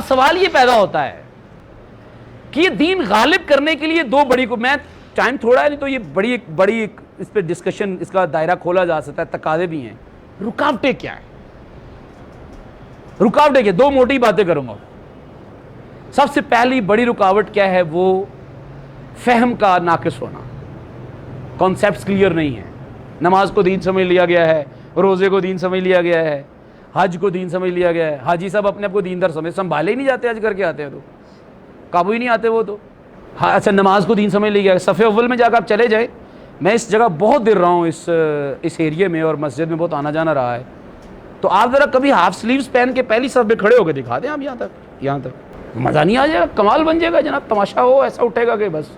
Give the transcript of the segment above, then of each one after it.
اب سوال یہ پیدا ہوتا ہے کہ یہ دین غالب کرنے کے لیے دو بڑی میں ٹائم تھوڑا ہے نہیں تو یہ بڑی اس پہ ڈسکشن اس کا دائرہ کھولا جا سکتا ہے, تقاضے بھی ہیں. رکاوٹیں کیا ہیں؟ رکاوٹیں کیا؟ دو موٹی باتیں کروں گا. سب سے پہلی بڑی رکاوٹ کیا ہے؟ وہ فہم کا ناقص ہونا. کانسیپٹس کلیئر نہیں ہیں. نماز کو دین سمجھ لیا گیا ہے, روزے کو دین سمجھ لیا گیا ہے, حج کو دین سمجھ لیا گیا ہے. حاجی صاحب اپنے آپ کو دیندار سنبھالے ہی نہیں جاتے, حج کر کے آتے ہیں تو قابو ہی نہیں آتے وہ تو. اچھا نماز کو دین سمجھ لیا گیا. صف اول میں جا کر آپ چلے جائیں, میں اس جگہ بہت دیر رہا ہوں اس ایریے میں, اور مسجد میں بہت آنا جانا رہا ہے, تو آپ ذرا کبھی ہاف سلیوز پہن کے پہلی صف میں کھڑے ہو کے دکھا دیں آپ یہاں تک مزہ نہیں آ جائے گا؟ کمال بن جائے گا جناب, تماشا ہو ایسا اٹھے گا کہ بس.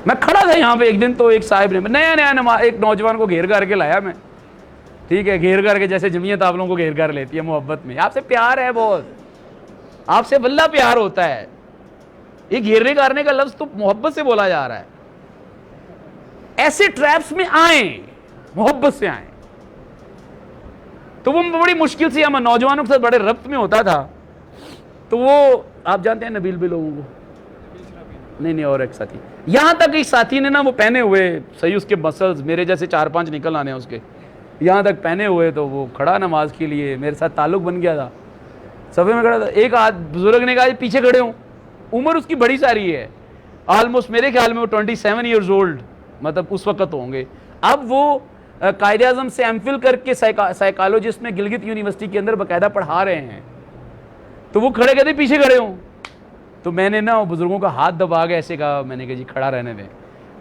میں کھڑا تھا یہاں پہ ایک دن, تو ایک صاحب نے نیا ایک نوجوان کو گھیر کر کے لایا میں, ٹھیک ہے, گھیر کر کے جیسے جمعیت آپ لوگوں کو گھیر کر لیتی ہے محبت میں, آپ سے پیار ہے بہت, آپ سے واللہ پیار ہوتا ہے. یہ گھیرنے کارنے کا لفظ تو محبت سے بولا جا رہا ہے. ایسے ٹریپس میں آئیں, محبت سے آئیں. تو وہ بڑی مشکل سے ہم نوجوانوں کے ساتھ بڑے ربط میں ہوتا تھا. تو وہ آپ جانتے ہیں نبیل بھی لوگوں کو, نہیں اور ایک ساتھی, یہاں تک ایک ساتھی نے نا وہ پہنے ہوئے صحیح اس کے مسلز میرے جیسے 4-5 نکل آنے اس کے, یہاں تک پہنے ہوئے, تو وہ کھڑا نماز کے لیے, میرے ساتھ تعلق بن گیا تھا, صفے میں کھڑا تھا. ایک بزرگ نے کہا پیچھے کھڑے ہوں. عمر اس کی بڑی ساری ہے, آلموسٹ میرے خیال میں وہ 27 ایئرز اولڈ مطلب اس وقت ہوں گے. اب وہ قائد اعظم سے ایم فل کر کے سائیکالوجسٹ میں گلگت یونیورسٹی کے اندر باقاعدہ پڑھا رہے ہیں. تو وہ کھڑے کہتے پیچھے کھڑے ہوں. تو میں نے نا بزرگوں کا ہاتھ دبا کے ایسے کہا, میں نے کہا جی کھڑا رہنے دیں,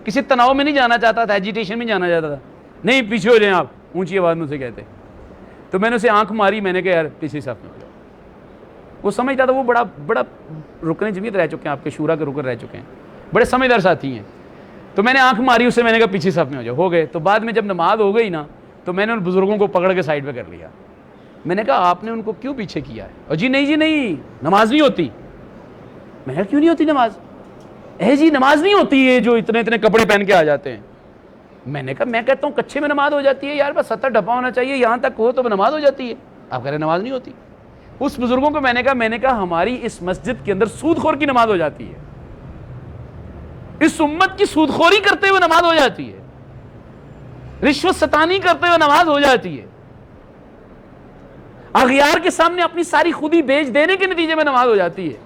کسی تناؤ میں نہیں جانا چاہتا تھا, ایجیٹیشن میں جانا چاہتا تھا. نہیں پیچھے ہو جائیں آپ, اونچی آواز میں اسے کہتے. تو میں نے اسے آنکھ ماری, میں نے کہا یار پیچھے صف میں ہو جاؤ. وہ سمجھتا تھا, وہ بڑا رکن جمعیت رہ چکے ہیں, آپ کے شورا کے رکن رہ چکے ہیں, بڑے سمجھدار ساتھی ہیں. تو میں نے آنکھ ماری اسے, میں نے کہا پیچھے صف میں ہو جاؤ. ہو گئے. تو بعد میں جب نماز ہو گئی نا, تو میں نے ان بزرگوں کو پکڑ کے سائڈ پہ کر لیا. میں نے کہا آپ نے ان کو کیوں پیچھے کیا ہے؟ اور جی نہیں نماز نہیں ہوتی. میں نے کہا کیوں نہیں ہوتی نماز؟ جی نماز نہیں ہوتی ہے جو اتنے کپڑے پہن کے آ جاتے ہیں. میں نے کہا میں کہتا ہوں کچھے میں نماز ہو جاتی ہے یار, بس 70 ڈھپا ہونا چاہیے, یہاں تک ہو تو نماز ہو جاتی ہے. آپ کہہ رہے نماز نہیں ہوتی. اس بزرگوں کو میں نے کہا ہماری اس مسجد کے اندر سود خور کی نماز ہو جاتی ہے, اس امت کی سود خوری کرتے ہوئے نماز ہو جاتی ہے, رشوت ستانی کرتے ہوئے نماز ہو جاتی ہے, اغیار کے سامنے اپنی ساری خودی بیچ دینے کے نتیجے میں نماز ہو جاتی ہے.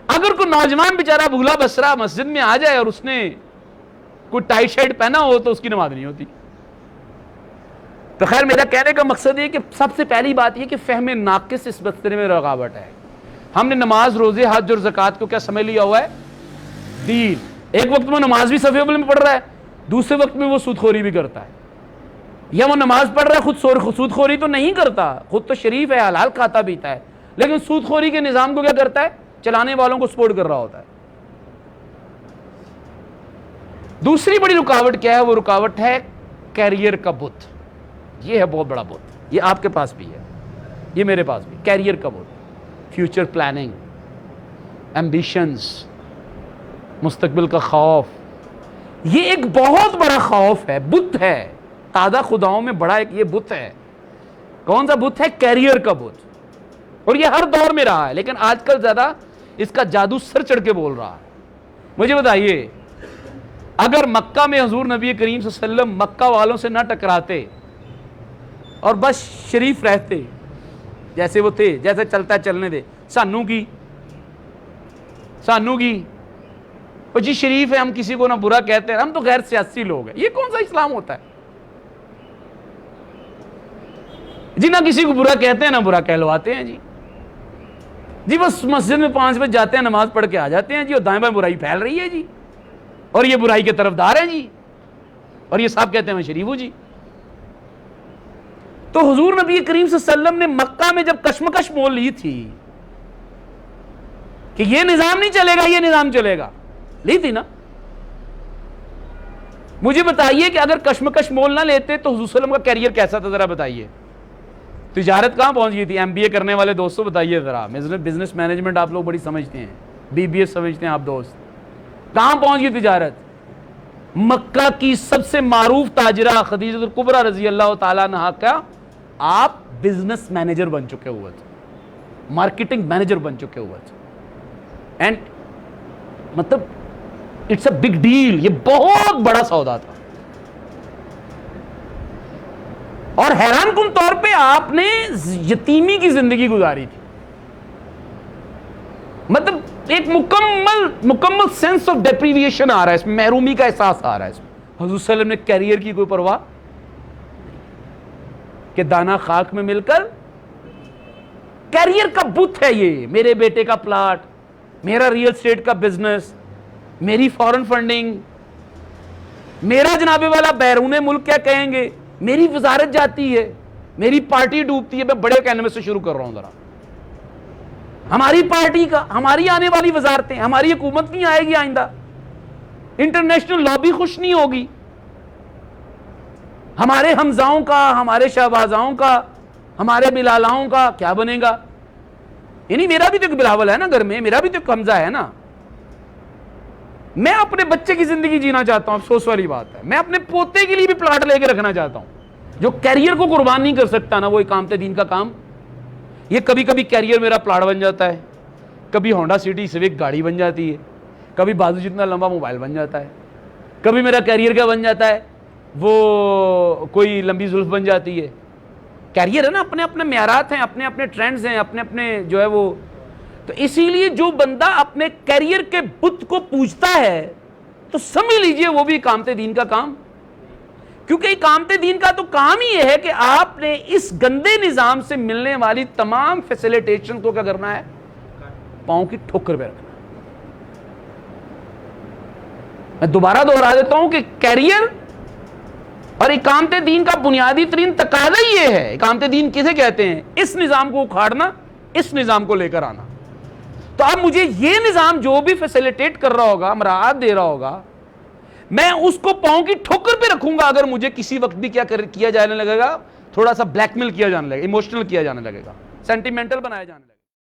اگر کوئی نوجوان بیچارہ بھولا بسرا مسجد میں آ جائے اور اس نے کوئی ٹائٹ شرٹ پہنا ہو تو اس کی نماز نہیں ہوتی. تو خیر میرا کہنے کا مقصد یہ کہ سب سے پہلی بات یہ کہ فہم ناقص اس مسئلے میں رکاوٹ ہے. ہم نے نماز, روزے, حج اور زکوٰۃ کو کیا سمجھ لیا ہوا ہے؟ دین. ایک وقت میں نماز بھی صف اول میں پڑھ رہا ہے, دوسرے وقت میں وہ سود خوری بھی کرتا ہے. یا وہ نماز پڑھ رہا ہے, خود سود خوری تو نہیں کرتا, خود تو شریف ہے, حلال کھاتا پیتا ہے, لیکن سود خوری کے نظام کو کیا کرتا ہے؟ چلانے والوں کو سپورٹ کر رہا ہوتا ہے. دوسری بڑی رکاوٹ کیا ہے؟ وہ رکاوٹ ہے کیریئر کا بت. یہ ہے بہت بڑا بت, یہ آپ کے پاس بھی ہے, یہ میرے پاس بھی. کیریئر کا بت, فیوچر پلاننگ, ایمبیشنز, مستقبل کا خوف. یہ ایک بہت بڑا خوف ہے, بت ہے. تازہ خداؤں میں بڑا ایک یہ بت ہے. کون سا بت ہے؟ کیریئر کا بت. اور یہ ہر دور میں رہا ہے, لیکن آج کل زیادہ اس کا جادو سر چڑھ کے بول رہا ہے. مجھے بتائیے, اگر مکہ میں حضور نبی کریم صلی اللہ علیہ وسلم مکہ والوں سے نہ ٹکراتے اور بس شریف رہتے جیسے وہ تھے, جیسے چلتا ہے چلنے دے, سانو کی اور جی شریف ہے, ہم کسی کو نہ برا کہتے ہیں, ہم تو غیر سیاسی لوگ ہیں. یہ کون سا اسلام ہوتا ہے جی؟ نہ کسی کو برا کہتے ہیں نہ برا کہلواتے ہیں جی بس مسجد میں 5 بجے جاتے ہیں, نماز پڑھ کے آ جاتے ہیں جی, اور دائیں بائیں برائی پھیل رہی ہے جی, اور یہ برائی کے طرفدار ہیں جی, اور یہ صاحب کہتے ہیں میں شریف ہوں جی. تو حضور نبی کریم صلی اللہ علیہ وسلم نے مکہ میں جب کشمکش مول لی تھی کہ یہ نظام نہیں چلے گا, یہ نظام چلے گا, لی تھی نا. مجھے بتائیے کہ اگر کشمکش مول نہ لیتے تو حضور صلی اللہ علیہ وسلم کا کیریئر کیسا تھا؟ ذرا بتائیے. تجارت کہاں پہنچ گئی تھی؟ ایم بی اے کرنے والے دوستوں بتائیے ذرا. بزنس مینجمنٹ آپ لوگ بڑی سمجھتے ہیں, بی بی ایس سمجھتے ہیں آپ دوست. کہاں پہنچ گئی تجارت؟ مکہ کی سب سے معروف تاجرہ خدیجہ الکبریٰ رضی اللہ تعالیٰ عنہا کا آپ بزنس مینیجر بن چکے ہوئے تھے. مارکیٹنگ مینیجر بن چکے ہوئے تھے. اینڈ مطلب اٹس اے بگ ڈیل, یہ بہت بڑا سودا تھا. اور حیران کن طور پہ آپ نے یتیمی کی زندگی گزاری تھی. مطلب ایک مکمل سینس آف ڈیپریویشن آ رہا ہے اس میں, محرومی کا احساس آ رہا ہے اس میں. حضور صلی اللہ علیہ وسلم نے کیریئر کی کوئی پرواہ کہ دانا خاک میں مل کر, کیریئر کا بت ہے یہ, میرے بیٹے کا پلاٹ, میرا ریل اسٹیٹ کا بزنس, میری فورن فنڈنگ, میرا جناب والا بیرون ملک کیا کہیں گے, میری وزارت جاتی ہے, میری پارٹی ڈوبتی ہے. میں بڑے کینوس سے شروع کر رہا ہوں ذرا. ہماری پارٹی کا, ہماری آنے والی وزارتیں, ہماری حکومت نہیں آئے گی آئندہ, انٹرنیشنل لابی خوش نہیں ہوگی, ہمارے حمزاؤں کا, ہمارے شہبازاؤں کا, ہمارے بلالاؤں کا کیا بنے گا. یعنی میرا بھی تو ایک بلاول ہے نا گھر میں, میرا بھی تو ایک حمزہ ہے نا. میں اپنے بچے کی زندگی جینا چاہتا ہوں, افسوس والی بات ہے. میں اپنے پوتے کے لیے بھی پلاٹ لے کے رکھنا چاہتا ہوں. جو کیریئر کو قربان نہیں کر سکتا نا, وہ اقامت دین کا کام. یہ کبھی کبھی کیریئر میرا پلاٹ بن جاتا ہے, کبھی ہونڈا سٹی سوک گاڑی بن جاتی ہے, کبھی بازو جتنا لمبا موبائل بن جاتا ہے, کبھی میرا کیریئر کیا بن جاتا ہے, وہ کوئی لمبی زلف بن جاتی ہے. کیریئر ہے نا, اپنے اپنے معیارات ہیں, اپنے اپنے ٹرینڈز ہیں, اپنے اپنے جو ہے وہ. تو اسی لیے جو بندہ اپنے کیریئر کے بت کو پوجتا ہے تو سمجھ لیجئے وہ بھی اقامت دین کا کام. کیونکہ اقامت دین کا تو کام ہی یہ ہے کہ آپ نے اس گندے نظام سے ملنے والی تمام فیسیلیٹیشن کو کیا کرنا ہے, پاؤں کی ٹھوکر پہ رکھنا. میں دوبارہ دوہرا دیتا ہوں کہ کیریئر اور اقامت دین کا بنیادی ترین تقاضا یہ ہے. اقامت دین کسے کہتے ہیں؟ اس نظام کو اکھاڑنا, اس نظام کو لے کر آنا. تو اب مجھے یہ نظام جو بھی فیسیلیٹیٹ کر رہا ہوگا, مراعات دے رہا ہوگا, میں اس کو پاؤں کی ٹھوکر پہ رکھوں گا اگر مجھے کسی وقت بھی کیا جانے لگے گا, تھوڑا سا بلیک میل کیا جانے لگے گا, ایموشنل کیا جانے لگے گا, سینٹیمنٹل بنایا جانے لگے گا.